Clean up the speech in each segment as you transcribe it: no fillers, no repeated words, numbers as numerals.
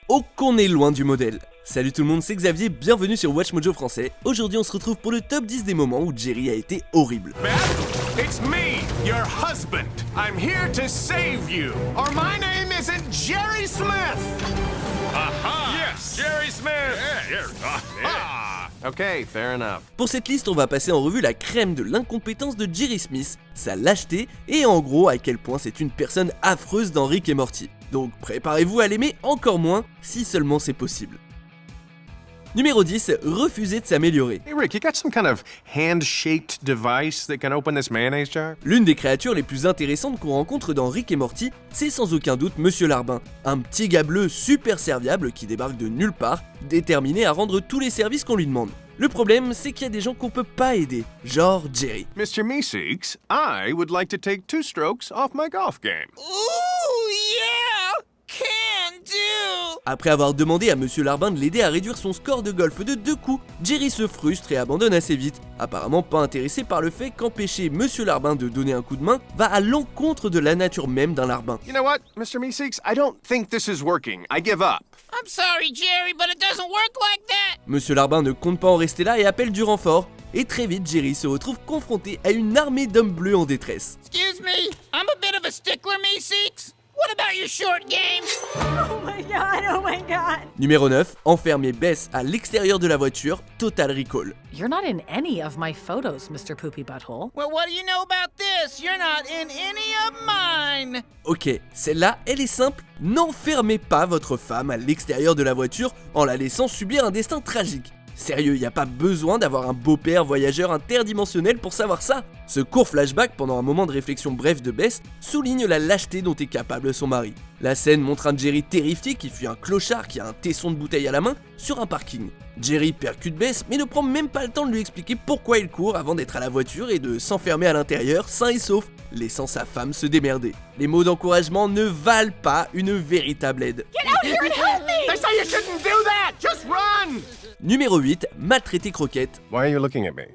Oh qu'on est loin du modèle. Salut tout le monde, c'est Xavier, bienvenue sur Watch Mojo français. Aujourd'hui on se retrouve pour le top 10 des moments où Jerry a été horrible. Beth, it's me, your husband. I'm here to save you. Or my name isn't Jerry Smith. Aha! Yes, Jerry Smith. Aha! Okay, fair enough. Pour cette liste, on va passer en revue la crème de l'incompétence de Jerry Smith, sa lâcheté et en gros à quel point c'est une personne affreuse dans Rick et Morty. Donc préparez-vous à l'aimer encore moins, si seulement c'est possible. Numéro 10, refuser de s'améliorer. Hey Rick, you got some kind of hand-shaped device that can open this mayonnaise jar? L'une des créatures les plus intéressantes qu'on rencontre dans Rick et Morty, c'est sans aucun doute Monsieur Larbin, un petit gars bleu super serviable qui débarque de nulle part, déterminé à rendre tous les services qu'on lui demande. Le problème, c'est qu'il y a des gens qu'on peut pas aider, genre Jerry. Mr. Meeseeks, I would like to take 2 strokes off my golf game. Ooh, yeah! Can do! Après avoir demandé à Monsieur Larbin de l'aider à réduire son score de golf de 2 coups, Jerry se frustre et abandonne assez vite, apparemment pas intéressé par le fait qu'empêcher Monsieur Larbin de donner un coup de main va à l'encontre de la nature même d'un larbin. You know what, Mr. Meeseeks, I don't think this is working. I give up. I'm sorry, Jerry, but it doesn't work like that! Monsieur Larbin ne compte pas en rester là et appelle du renfort, et très vite Jerry se retrouve confronté à une armée d'hommes bleus en détresse. Excuse me, I'm a bit of a stickler, Meeseeks. What about your short game? Oh my god. Numéro 9, enfermer Bess à l'extérieur de la voiture, Total Recall. You're not in any of my photos, Mr. Poopy Butthole. Well, what do you know about this? You're not in any of mine. Ok, celle-là, elle est simple, n'enfermez pas votre femme à l'extérieur de la voiture en la laissant subir un destin tragique. Sérieux, y a pas besoin d'avoir un beau-père voyageur interdimensionnel pour savoir ça. Ce court flashback pendant un moment de réflexion bref de Bess souligne la lâcheté dont est capable son mari. La scène montre un Jerry terrifié qui fuit un clochard qui a un tesson de bouteille à la main sur un parking. Jerry percute Bess mais ne prend même pas le temps de lui expliquer pourquoi il court avant d'être à la voiture et de s'enfermer à l'intérieur sain et sauf, laissant sa femme se démerder. Les mots d'encouragement ne valent pas une véritable aide. Get out here and help me! They say you shouldn't do that! Just run! Numéro 8, maltraiter Croquette. Why are you looking at me?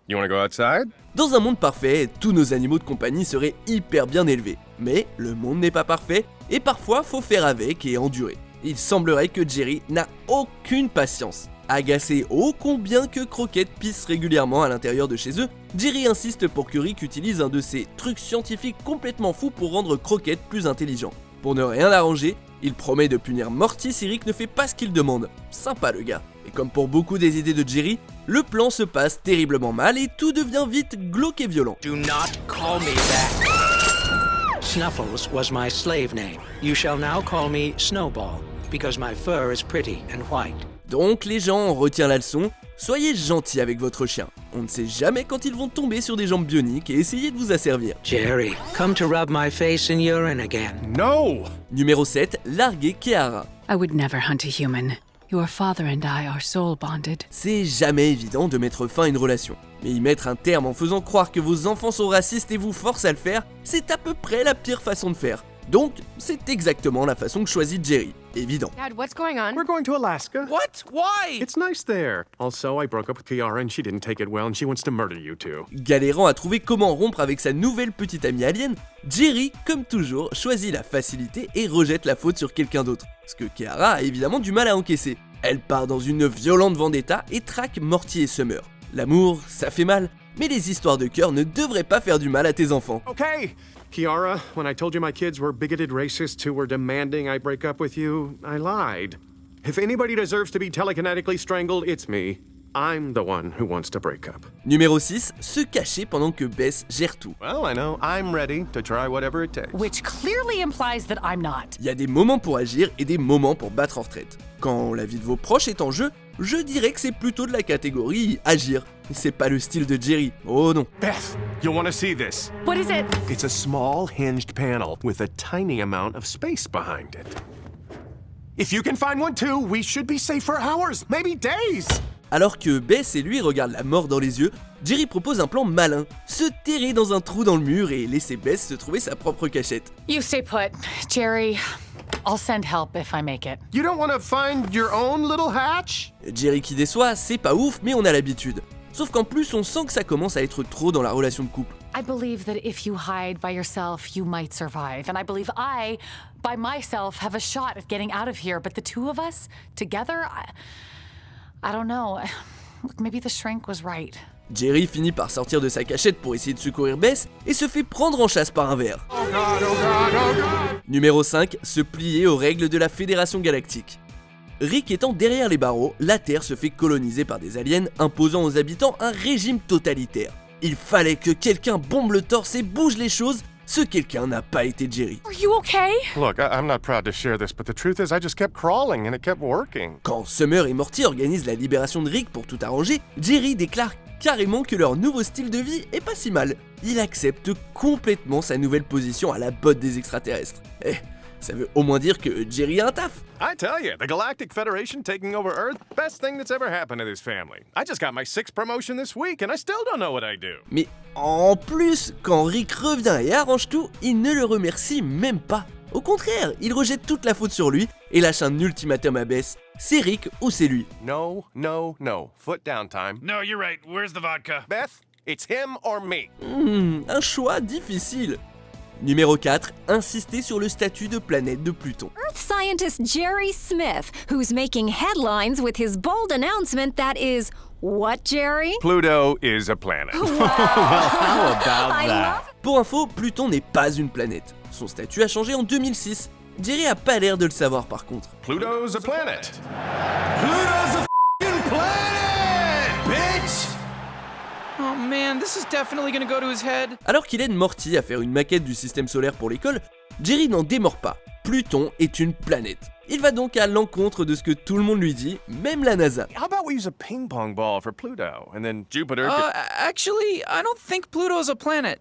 You want to go outside? Dans un monde parfait, tous nos animaux de compagnie seraient hyper bien élevés. Mais le monde n'est pas parfait, et parfois faut faire avec et endurer. Il semblerait que Jerry n'a aucune patience. Agacé ô combien que Croquette pisse régulièrement à l'intérieur de chez eux, Jerry insiste pour que Rick utilise un de ces trucs scientifiques complètement fous pour rendre Croquette plus intelligent. Pour ne rien arranger, il promet de punir Morty si Rick ne fait pas ce qu'il demande. Sympa le gars. Et comme pour beaucoup des idées de Jerry, le plan se passe terriblement mal et tout devient vite glauque et violent. Do not call me that. Snuffles was my slave name. You shall now call me Snowball, because my fur is pretty and white. Donc les gens, on retient la leçon, soyez gentils avec votre chien. On ne sait jamais quand ils vont tomber sur des jambes bioniques et essayer de vous asservir. Jerry, come to rub my face in urine again. No! Numéro 7, larguer Keara. I would never hunt a human. Your father and I are soul bonded. C'est jamais évident de mettre fin à une relation. Mais y mettre un terme en faisant croire que vos enfants sont racistes et vous forcent à le faire, c'est à peu près la pire façon de faire. Donc, c'est exactement la façon que choisit Jerry. Évident. Dad, what's going on? We're going to Alaska. What? Why? It's nice there. Also, I broke up with Kiara and she didn't take it well and she wants to murder you two. Galérant à trouver comment rompre avec sa nouvelle petite amie alien, Jerry, comme toujours, choisit la facilité et rejette la faute sur quelqu'un d'autre. Ce que Keara a évidemment du mal à encaisser. Elle part dans une violente vendetta et traque Morty et Summer. L'amour, ça fait mal, mais les histoires de cœur ne devraient pas faire du mal à tes enfants. Okay, Kiara, when I told you my kids were bigoted racists who were demanding I break up with you, I lied. If anybody deserves to be telekinetically strangled, it's me. I'm the one who wants to break up. Numéro 6, se cacher pendant que Bess gère tout. Well, I know. I'm ready to try whatever it takes. Which clearly implies that I'm not. Il y a des moments pour agir et des moments pour battre en retraite. Quand la vie de vos proches est en jeu, je dirais que c'est plutôt de la catégorie agir. C'est pas le style de Jerry, oh non. Beth, you'll want to see this. What is it? It's a small hinged panel with a tiny amount of space behind it. If you can find one too, we should be safe for hours, maybe days. Alors que Bess et lui regardent la mort dans les yeux, Jerry propose un plan malin, se terrer dans un trou dans le mur et laisser Bess se trouver sa propre cachette. You stay put, Jerry. I'll send help if I make it. You don't want to find your own little hatch? Jerry qui déçoit, c'est pas ouf, mais on a l'habitude. Sauf qu'en plus, on sent que ça commence à être trop dans la relation de couple. I believe that if you hide by yourself, you might survive. And I believe I by myself, have a shot at getting out of here, but the two of us, together, I don't know. Look, maybe the shrink was right. Jerry finit par sortir de sa cachette pour essayer de secourir Bess et se fait prendre en chasse par un ver. Numéro 5, se plier aux règles de la Fédération Galactique. Rick étant derrière les barreaux, la Terre se fait coloniser par des aliens imposant aux habitants un régime totalitaire. Il fallait que quelqu'un bombe le torse et bouge les choses, ce quelqu'un n'a pas été Jerry. Are you okay? Look, I'm not proud to share this, but the truth is I just kept crawling and it kept working. Quand Summer et Morty organisent la libération de Rick pour tout arranger, Jerry déclare carrément que leur nouveau style de vie est pas si mal. Il accepte complètement sa nouvelle position à la botte des extraterrestres. Ça veut au moins dire que Jerry a un taf. I tell you, the Galactic Federation taking over Earth, best thing that's ever happened to this family. I just got my 6th promotion this week and I still don't know what I do. Mais en plus, quand Rick revient et arrange tout, il ne le remercie même pas. Au contraire, il rejette toute la faute sur lui et lâche un ultimatum à Bess. C'est Rick ou c'est lui. No, no, no. Foot down time. No, you're right. Where's the vodka? Beth, it's him or me. Un choix difficile. Numéro 4, insister sur le statut de planète de Pluton. Earth scientist Jerry Smith, who's making headlines with his bold announcement that is, what, Jerry? Pluto is a planet. I love Pour info, Pluton n'est pas une planète. Son statut a changé en 2006. Jerry a pas l'air de le savoir par contre. Pluto's a planet. Pluto's a f***ing planet, bitch! Oh man, this is definitely gonna go to his head. Alors qu'il aide Morty à faire une maquette du système solaire pour l'école, Jerry n'en démord pas. Pluton est une planète. Il va donc à l'encontre de ce que tout le monde lui dit, même la NASA. How about we use a ping pong ball for Pluto, and then Jupiter Actually, I don't think Pluto's a planet.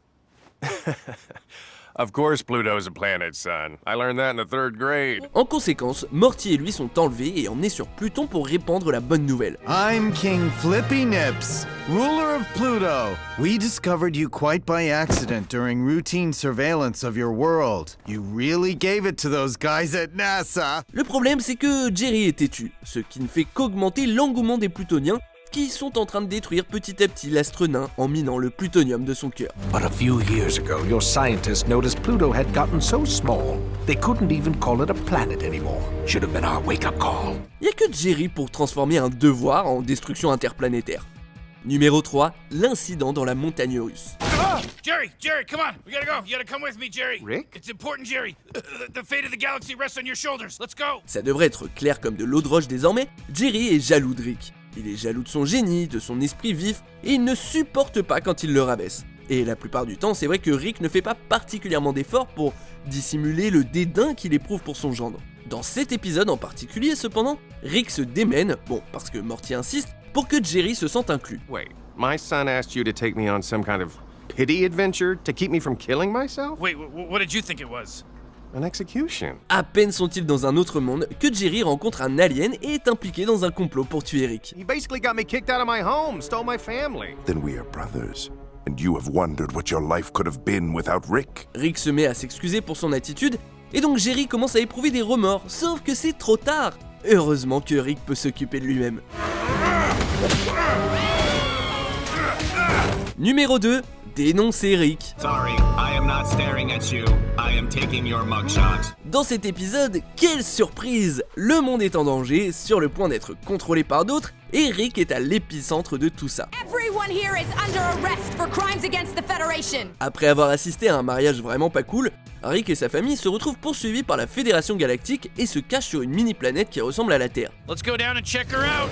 Of course Pluto's a planet, son. I learned that in the 3rd grade. En conséquence, Morty et lui sont enlevés et emmenés sur Pluton pour répandre la bonne nouvelle. I'm King Flippy Nips, ruler of Pluto. We discovered you quite by accident during routine surveillance of your world. You really gave it to those guys at NASA. Le problème, c'est que Jerry est têtu, ce qui ne fait qu'augmenter l'engouement des Plutoniens qui sont en train de détruire petit à petit l'astre nain en minant le plutonium de son cœur. But a few years ago, your scientists noticed Pluto had gotten so small, they couldn't even call it a planet anymore. Should have been our wake-up call. Il n'y a que Jerry pour transformer un devoir en destruction interplanétaire. Numéro 3, l'incident dans la montagne russe. Jerry, come on. We gotta go. You gotta come with me, Jerry. Rick? It's important, Jerry. The fate of the galaxy rests on your shoulders. Let's go. Ça devrait être clair comme de l'eau de roche désormais, Jerry est jaloux de Rick. Il est jaloux de son génie, de son esprit vif, et il ne supporte pas quand il le rabaisse. Et la plupart du temps, c'est vrai que Rick ne fait pas particulièrement d'efforts pour dissimuler le dédain qu'il éprouve pour son gendre. Dans cet épisode en particulier, cependant, Rick se démène, bon, parce que Morty insiste, pour que Jerry se sente inclus. Wait, my son asked you to take me on some kind of pity adventure to keep me from killing myself? Wait, what did you think it was? An execution. À peine sont-ils dans un autre monde que Jerry rencontre un alien et est impliqué dans un complot pour tuer Rick. He basically got me kicked out of my home, stole my family. Then we are brothers, and you have wondered what your life could have been without Rick. Rick se met à s'excuser pour son attitude, et donc Jerry commence à éprouver des remords, sauf que c'est trop tard. Heureusement que Rick peut s'occuper de lui-même. Numéro 2, dénoncer Rick. Sorry, I am not staring at you. I am taking your mugshot. Dans cet épisode, quelle surprise! Le monde est en danger, sur le point d'être contrôlé par d'autres, et Rick est à l'épicentre de tout ça. Everyone here is under arrest for crimes against the Federation. Après avoir assisté à un mariage vraiment pas cool, Rick et sa famille se retrouvent poursuivis par la Fédération Galactique et se cachent sur une mini-planète qui ressemble à la Terre. Let's go down and check her out.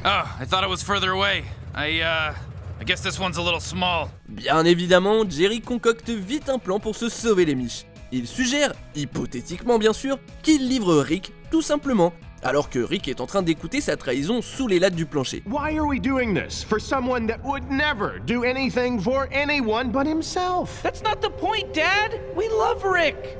Oh, I thought it was further away. I guess this one's a little small. Bien évidemment, Jerry concocte vite un plan pour se sauver les miches. Il suggère, hypothétiquement bien sûr, qu'il livre Rick tout simplement, alors que Rick est en train d'écouter sa trahison sous les lattes du plancher. Why are we doing this for someone that would never do anything for anyone but himself? That's not the point, Dad. We love Rick.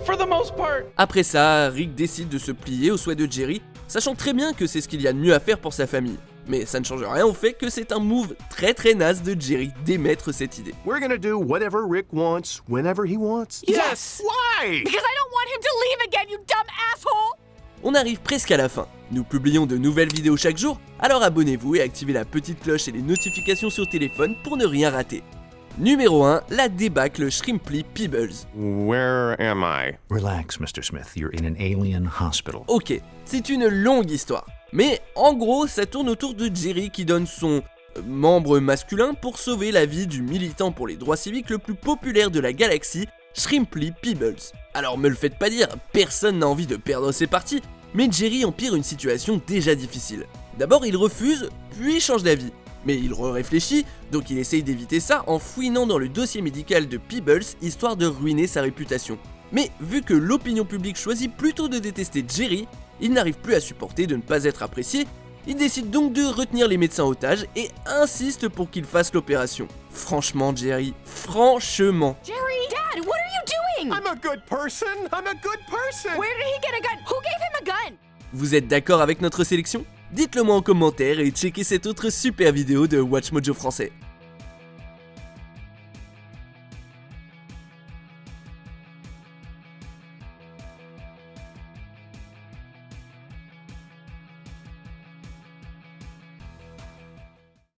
For the most part. Après ça, Rick décide de se plier aux souhaits de Jerry, sachant très bien que c'est ce qu'il y a de mieux à faire pour sa famille. Mais ça ne change rien au fait que c'est un move très naze de Jerry d'émettre cette idée. We're gonna do whatever Rick wants, whenever he wants. Yes! Why? Because I don't want him to leave again, you dumb asshole. On arrive presque à la fin. Nous publions de nouvelles vidéos chaque jour, alors abonnez-vous et activez la petite cloche et les notifications sur téléphone pour ne rien rater. Numéro 1, la débâcle Shrimply Peebles. Where am I? Relax, Mr. Smith. You're in an alien hospital. Ok, c'est une longue histoire. Mais en gros, ça tourne autour de Jerry qui donne son membre masculin pour sauver la vie du militant pour les droits civiques le plus populaire de la galaxie, Shrimply Peebles. Alors me le faites pas dire, personne n'a envie de perdre ses parties, mais Jerry empire une situation déjà difficile. D'abord il refuse, puis change d'avis. Mais il réfléchit, donc il essaye d'éviter ça en fouinant dans le dossier médical de Peebles, histoire de ruiner sa réputation. Mais vu que l'opinion publique choisit plutôt de détester Jerry, il n'arrive plus à supporter de ne pas être apprécié, il décide donc de retenir les médecins otages et insiste pour qu'ils fassent l'opération. Franchement Jerry, franchement. Jerry! Dad, what are you doing? I'm a good person. I'm a good person. Where did he get a gun? Who gave him a gun? Vous êtes d'accord avec notre sélection? Dites-le moi en commentaire et checkez cette autre super vidéo de WatchMojo français.